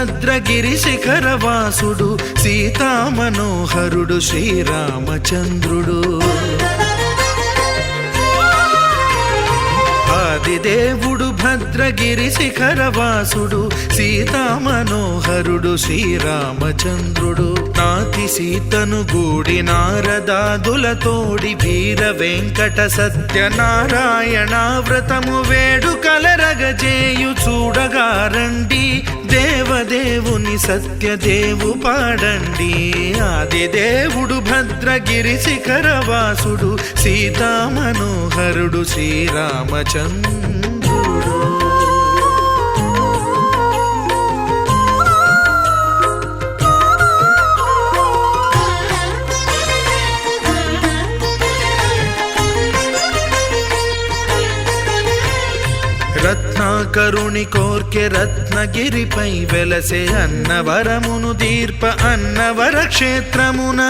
భద్రగిరి శిఖరవాసుడు సీతామనోహరుడు శ్రీరామచంద్రుడు. ఆదిదేవుడు భద్రగిరి శిఖరవాసుడు సీతామనోహరుడు శ్రీరామచంద్రుడు. నాతి సీతను గూడి నారదాదులతోడి వీర వెంకట సత్యనారాయణ వ్రతము వేడుకలరగజేయు చూడగారండి. దేవదేవుని సత్యదేవు పాడండి. ఆదిదేవుడు భద్రగిరి శిఖరవాసుడు సీతామనోహరుడు శ్రీరామచంద్రుడు. రత్నాకరుని కోర్కె రత్నగిరిపై వెలసే అన్నవరమును దీర్ప అన్నవర క్షేత్రమున.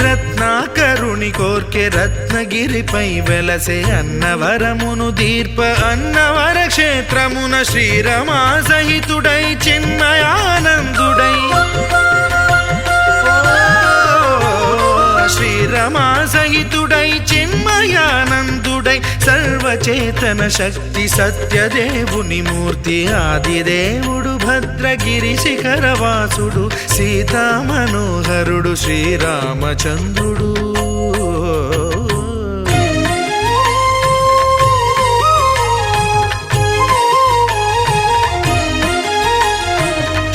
రత్నాకరుని కోర్కె రత్నగిరిపై వెలసే అన్నవరమును దీర్ప అన్నవర క్షేత్రమున. శ్రీరమా సహితుడై చిన్మయానందుడై శ్రీరమా సహితుడై చిన్మయానందుడై సర్వచేతన శక్తి సత్యదేవుని మూర్తి. ఆదిదేవుడు భద్రగిరి శిఖరవాసుడు సీతామనోహరుడు శ్రీరామచంద్రుడు.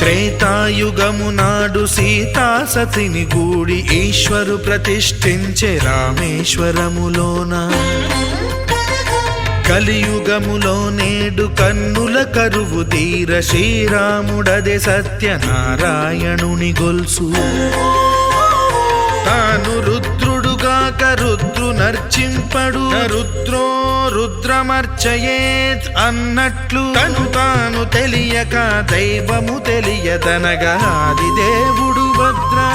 త్రేతాయుగము నాడు సీతా సతిని గూడి ఈశ్వరు ప్రతిష్ఠించే రామేశ్వరములోన. కలియుగములో నేడు కన్నుల కరువు తీర శ్రీరాముడదే సత్యనారాయణుని గొల్సు. తాను రుద్రుడుగాక రుద్రు నర్చింపడు రుద్రో రుద్రమర్చయేత్ అన్నట్లు తను తాను తెలియక దైవము తెలియదనగా ఆదిదేవుడు భద్రా.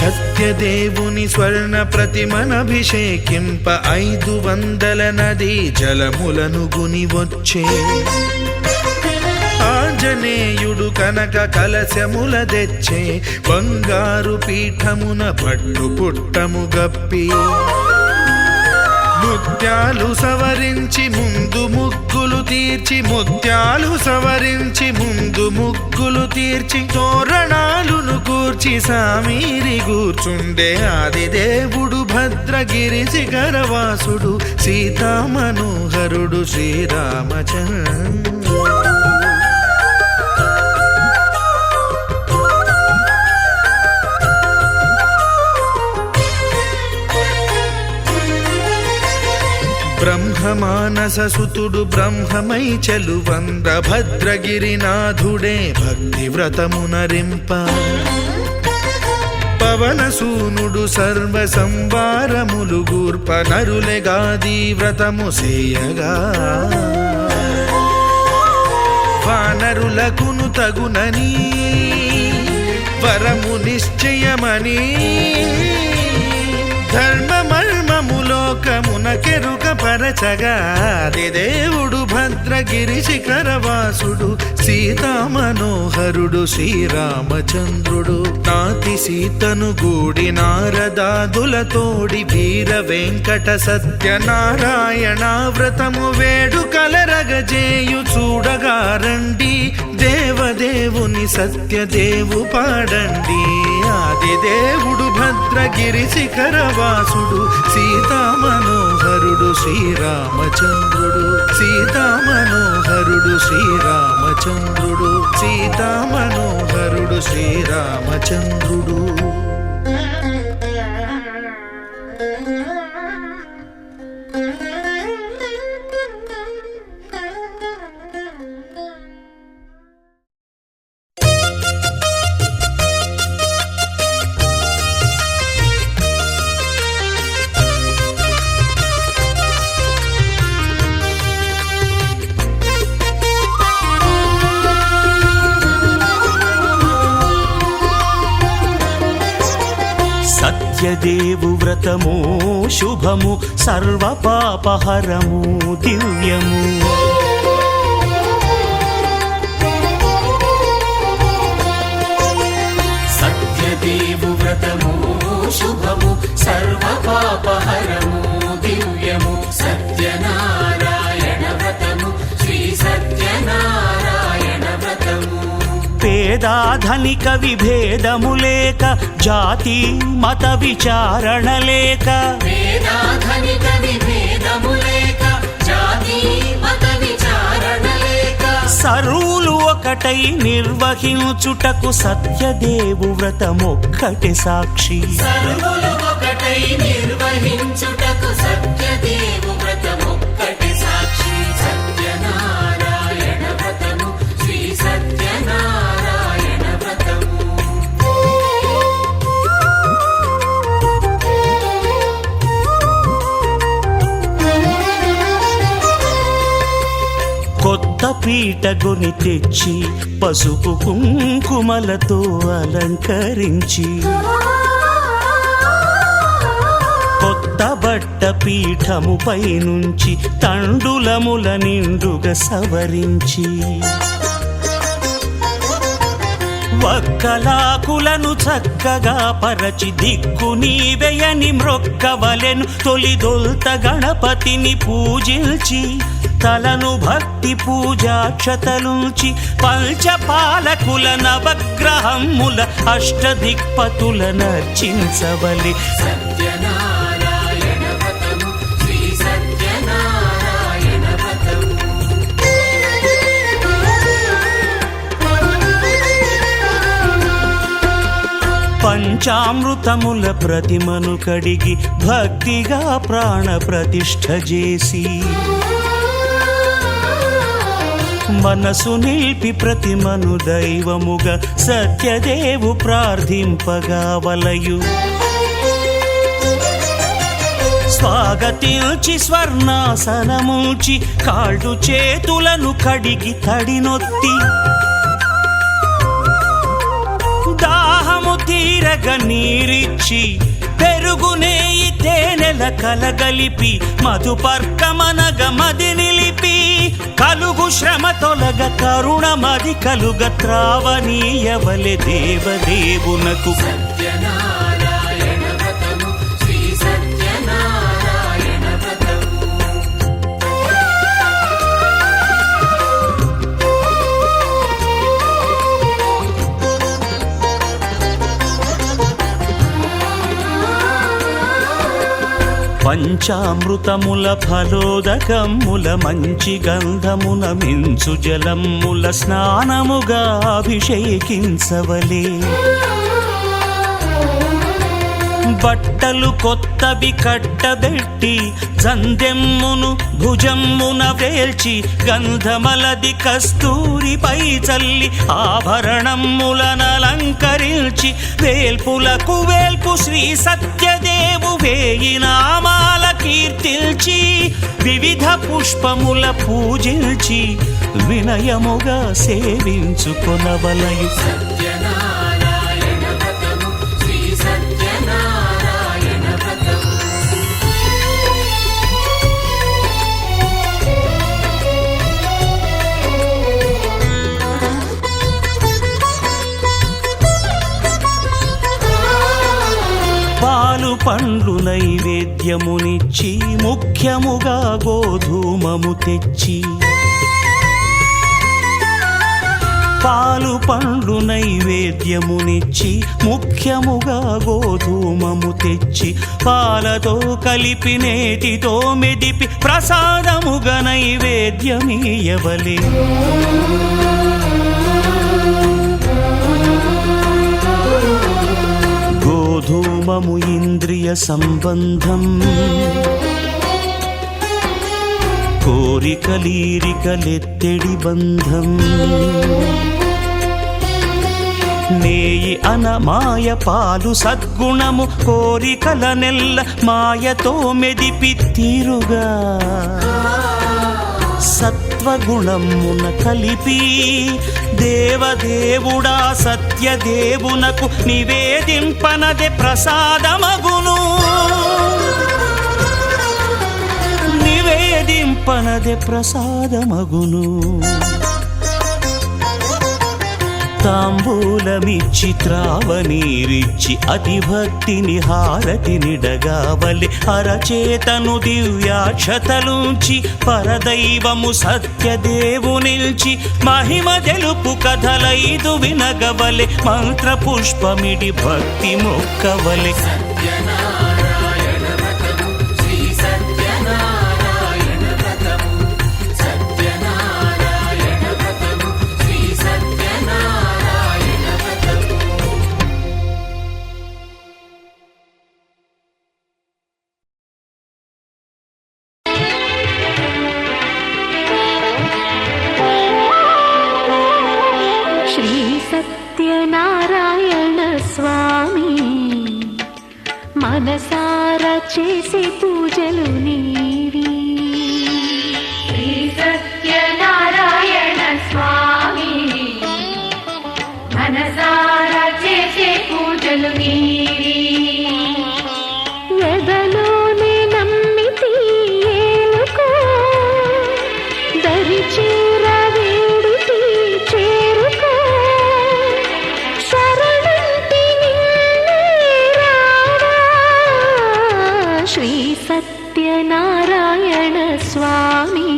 సత్యదేవుని స్వర్ణ ప్రతిమనభిషేకింప 500 నదీ జలములను గుని వచ్చే. ఆంజనేయుడు కనక కలశముల తెచ్చే బంగారు పీఠమున పట్టు పుట్టము గప్పి. ముత్యాలు సవరించి ముందు ముగ్గులు తీర్చి ముత్యాలు సవరించి ముందు ముగ్గులు తీర్చి తోరణాలును కూర్చి సామీరి కూర్చుండే. ఆదిదేవుడు భద్రగిరి శిఖరవాసుడు సీతామనోహరుడు శ్రీరామచంద్రుడు. బ్రహ్మమానస సుతుడు బ్రహ్మమై చెలువంద భద్రగిరినాథుడే భక్తి వ్రతమునరింప. పవనసూనుడు సర్వ సంవారములు గూర్ప నరులెగాది వ్రతము సేయగా. వానరులకును తగునని వరము నిశ్చయమని ధర్మమర్మములోకమునకెరుక పరచగా. ఆదిదేవుడు భద్రగిరి శిఖరవాసుడు సీతామనోహరుడు శ్రీరామచంద్రుడు. నాతి సీతను గూడి నారదాదులతోడి వీర వెంకట సత్యనారాయణ వ్రతము వేడుకలరగజేయు చూడగారండి. దేవదేవుని సత్యదేవు పాడండి. ఆదిదేవుడు భద్రగిరి శిఖరవాసుడు సీతామనోహరుడు శ్రీరామచంద్రుడు. సీతామనోహరుడు శ్రీరామచంద్రుడు. సీతామనోహరుడు శ్రీరామచంద్రుడు. సత్యదేవు వ్రతము శుభము సర్వపాపహరము దివ్యము. సత్యదేవు వ్రతము శుభము సర్వపాపహరము దివ్యము. సత్యనారాయణ వ్రతము శ్రీ సత్యనారాయణ వ్రతము. పేదాధనిక విభేదము లేక జాతి మత విచారణ లేక వేదాధనిక విభేదము లేక జాతి మత విచారణ లేక సర్వులు ఒకటై నిర్వహించుటకు సత్యదేవు వ్రతమొక్కటి సాక్షి. సర్వులు ఒకటై నిర్వహించుటకు సత్యదేవు వ్రతమొక్కటి సాక్షి. సత్యనారాయణ వ్రతము శ్రీ సత్యనారాయణ వ్రతము. కొత్త పీటగొని తెచ్చి పసుపు కుంకుమలతో అలంకరించి కొత్త బట్ట పీఠముపై నుంచి తండులముల నిండుగా సవరించి వక్కలాకులను చక్కగా పరచి దిక్కు నీవెయని మ్రొక్కవలెను. తొలిదొల్త గణపతిని పూజించి తలను భక్తి పూజాక్షతలుంచి పంచపాలకుల నవగ్రహముల అష్టదిక్పతుల నర్చించవలి. సత్యనారాయణ వ్రతము శ్రీ సత్యనారాయణ వ్రతము. పంచామృతముల ప్రతిమను కడిగి భక్తిగా ప్రాణ ప్రతిష్ఠ చేసి మనసు నిలిపి ప్రతిమను దైవముగా సత్యదేవు ప్రార్థింపగా వలయు. స్వాగతించి స్వర్ణాసనముంచి కాళ్ళు చేతులను కడిగి తడినొత్తి దాహము తీరగ నీరిచ్చి పెరుగు నెయ్యి తేనెల కలగలిపి మధుపర్కమనగ మది నిలిపి కలుగు శ్రమ తొలగ కరుణ మది కలుగ త్రావనీయవలె దేవదేవునకు. సత్యనారాయణ వ్రతము శ్రీ సత్యనారాయణ వ్రతము. పంచామృతముల ఫలోదకముల మంచి గంధమున మించు జలముల స్నానముగా అభిషేకించవలే. బట్టలు కొత్తవి కట్టబెట్టి జందెమ్మును భుజమ్మున వేల్చి గంధమలది కస్తూరిపై చల్లి ఆభరణములనలంకరించి వేల్పులకు వేల్పు శ్రీ సత్యదేవు వేయి నామాల కీర్తిల్చి వివిధ పుష్పముల పూజించి వినయముగా సేవించుకొనవలయు. సత్యనారాయణ వ్రతము శ్రీ సత్యనారాయణ వ్రతము. పాలు పండ్లు నైవేద్యమునిచ్చి ముఖ్యముగా గోధూమము తెచ్చి పాలు పండ్లు నైవేద్యమునిచ్చి ముఖ్యముగా గోధూమము తెచ్చి పాలతో కలిపి నేతితో మెదిపి ప్రసాదముగా నైవేద్యమీయవలే. గోధూమము ఇంద్రియ సంబంధం కోరికలీరికలెత్తెడి బంధం నేయి అన మాయ పాలు సద్గుణము కోరికల నెల్ల మాయతో మెదిపి తీరుగా సత్వగుణమున కలిపి దేవదేవుడా సత్యదేవునకు నివేదింపనదే ప్రసాదమగును. నివేదింపనదే ప్రసాదమగును. తాంబూలమిచ్చి త్రావనీరిచ్చి అతిభక్తిని హారతినిడగావలి అరచేతను దివ్యాక్షతలుంచి పరదైవము సత్యదేవునిల్చి మహిమ తెలుపు కథలైదు వినగవలె మంత్రపుష్పమిడి భక్తి మొక్కవలె. సత్యనారాయణ వ్రతము శ్రీ సత్యనారాయణ వ్రతము సత్యనారాయణ వ్రతము శ్రీ సత్యనారాయణ వ్రతము. శ్రీ సత్యనారాయణ స్వామి మనసార చేసే పూజలు నీవి. శ్రీ సత్యనారాయణ స్వామి మనసార చేసే పూజలు నీవి. ఎదలోనే నమ్మితి ఏలుకో దరి చేర వేడితి చేరుకో శరణంటి నిన్నే రావా. శ్రీ సత్యనారాయణ స్వామి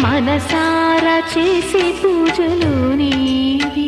మనసార చేసే పూజలు నీవి.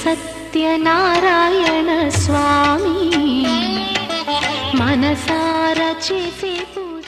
సత్యనారాయణ స్వామి మనసారా చేసే పూజ